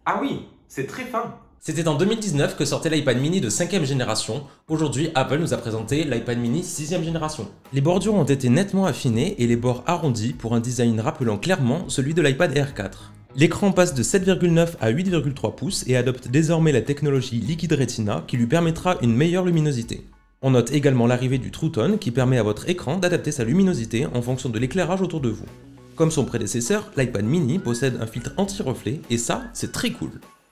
Ah oui, c'est très fin. C'était en 2019 que sortait l'iPad mini de 5ème génération. Aujourd'hui, Apple nous a présenté l'iPad mini 6ème génération. Les bordures ont été nettement affinées et les bords arrondis pour un design rappelant clairement celui de l'iPad Air 4. L'écran passe de 7,9 à 8,3 pouces et adopte désormais la technologie Liquid Retina qui lui permettra une meilleure luminosité. On note également l'arrivée du True Tone qui permet à votre écran d'adapter sa luminosité en fonction de l'éclairage autour de vous. Comme son prédécesseur, l'iPad mini possède un filtre anti-reflet et ça, c'est très cool.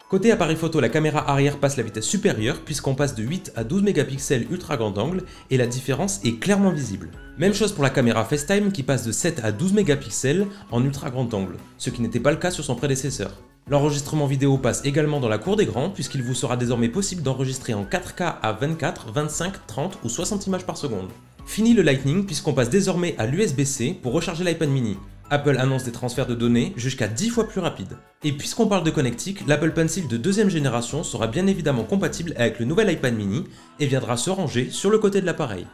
Côté appareil photo, la caméra arrière passe la vitesse supérieure puisqu'on passe de 8 à 12 mégapixels ultra grand angle et la différence est clairement visible. Même chose pour la caméra FaceTime qui passe de 7 à 12 mégapixels en ultra grand angle, ce qui n'était pas le cas sur son prédécesseur. L'enregistrement vidéo passe également dans la cour des grands puisqu'il vous sera désormais possible d'enregistrer en 4K à 24, 25, 30 ou 60 images par seconde. Fini le Lightning puisqu'on passe désormais à l'USB-C pour recharger l'iPad mini. Apple annonce des transferts de données jusqu'à 10 fois plus rapides. Et puisqu'on parle de connectique, l'Apple Pencil de 2ème génération sera bien évidemment compatible avec le nouvel iPad mini et viendra se ranger sur le côté de l'appareil.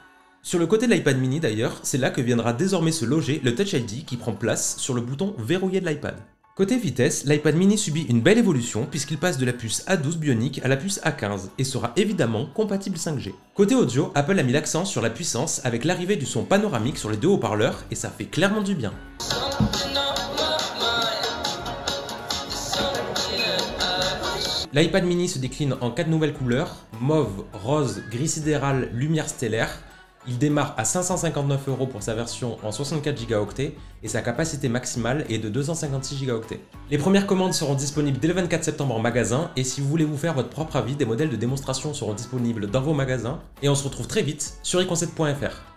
Sur le côté de l'iPad mini d'ailleurs, c'est là que viendra désormais se loger le Touch ID qui prend place sur le bouton verrouillé de l'iPad. Côté vitesse, l'iPad mini subit une belle évolution puisqu'il passe de la puce A12 Bionic à la puce A15 et sera évidemment compatible 5G. Côté audio, Apple a mis l'accent sur la puissance avec l'arrivée du son panoramique sur les deux haut-parleurs et ça fait clairement du bien. L'iPad mini se décline en 4 nouvelles couleurs, mauve, rose, gris sidéral, lumière stellaire. Il démarre à 559 € pour sa version en 64 Go et sa capacité maximale est de 256 Go. Les premières commandes seront disponibles dès le 24 septembre en magasin et si vous voulez vous faire votre propre avis, des modèles de démonstration seront disponibles dans vos magasins et on se retrouve très vite sur iconcept.fr.